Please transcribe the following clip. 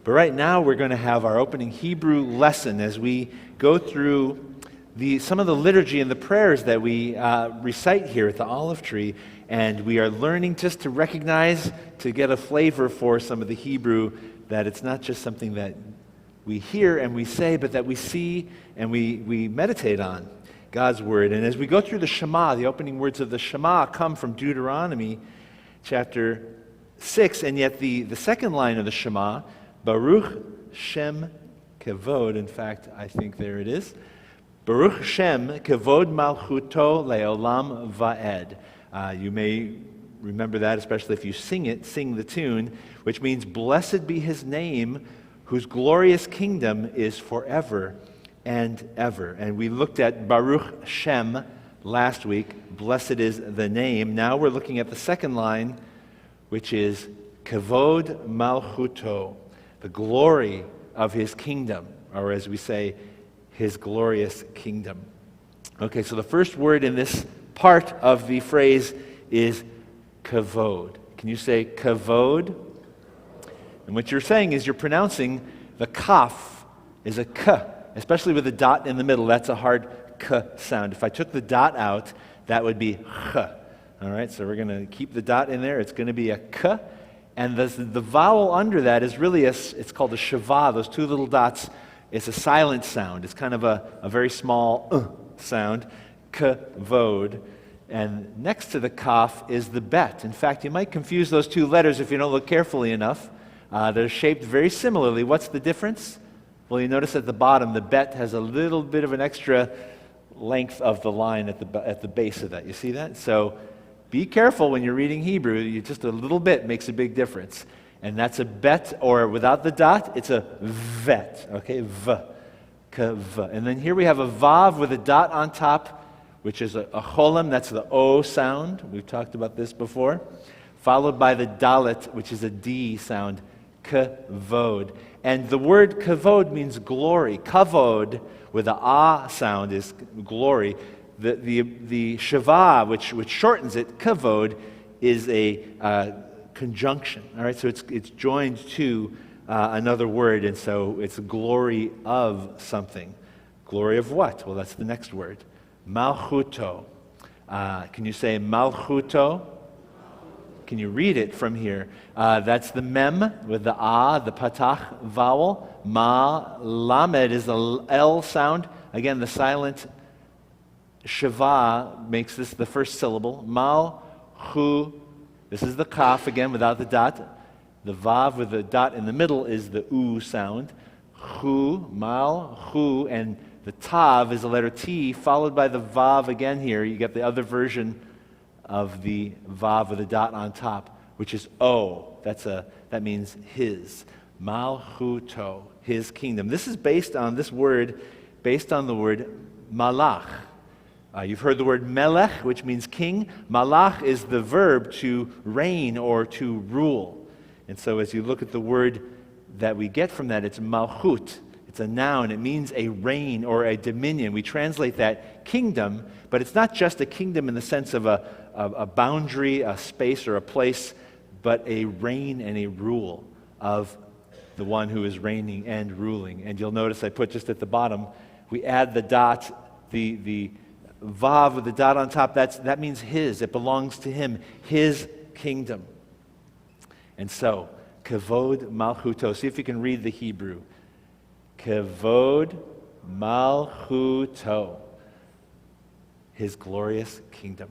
But right now we're going to have our opening Hebrew lesson as we go through some of the liturgy and the prayers that we recite here at the Olive Tree. And we are learning just to recognize, to get a flavor for some of the Hebrew, that it's not just something that we hear and we say, but that we see and we meditate on God's Word. And as we go through the Shema, the opening words of the Shema come from Deuteronomy chapter 6, and yet the second line of the Shema, Baruch Shem Kavod, in fact, I think there it is, Baruch Shem Kavod Malchuto Leolam Va'ed. You may remember that, especially if you sing the tune, which means, blessed be his name, whose glorious kingdom is forever and ever. And we looked at Baruch Shem last week. Blessed is the name. Now we're looking at the second line, which is Kavod Malchuto, the glory of his kingdom, or as we say, his glorious kingdom. Okay, so the first word in this part of the phrase is kavod. Can you say kavod? And what you're saying is you're pronouncing the kaf is a k, especially with a dot in the middle. That's a hard k sound. If I took the dot out, that would be ch. All right, so we're going to keep the dot in there. It's going to be a k. And the vowel under that is really it's called a shava, those two little dots. It's a silent sound. It's kind of a very small sound, kavod. And next to the kaf is the bet. In fact, you might confuse those two letters if you don't look carefully enough. They're shaped very similarly. What's the difference? Well, you notice at the bottom, the bet has a little bit of an extra length of the line at the base of that. You see that? So be careful when you're reading Hebrew. Just a little bit makes a big difference. And that's a bet, or without the dot, it's a vet. Okay, v, kav. And then here we have a vav with a dot on top, which is a cholam. That's the O sound. We've talked about this before. Followed by the dalet, which is a D sound, kavod. And the word kavod means glory. Kavod with the ah sound is glory. The shava, which shortens it, kavod, is a conjunction. All right, so it's joined to another word, and so it's glory of something. Glory of what? Well, that's the next word. Malchuto. Can you say Malchuto? Can you read it from here? That's the mem with the the patach vowel. Ma, lamed is the L sound. Again, the silent shava makes this the first syllable. Malchu. This is the kaf again without the dot. The vav with the dot in the middle is the u sound. Chu, mal, chu, and the tav is the letter T followed by the vav again here. You get the other version of the vav with a dot on top, which is O. That means his. Malchuto, his kingdom. This is based on the word malach. You've heard the word melech, which means king. Malach is the verb to reign or to rule. And so as you look at the word that we get from that, it's malchut. It's a noun. It means a reign or a dominion. We translate that kingdom, but it's not just a kingdom in the sense of a boundary, a space, or a place, but a reign and a rule of the one who is reigning and ruling. And you'll notice I put just at the bottom, we add the dot, the vav with the dot on top. That means his. It belongs to him, his kingdom. And so, kavod malchuto. See if you can read the Hebrew. Kavod malchuto. His glorious kingdom.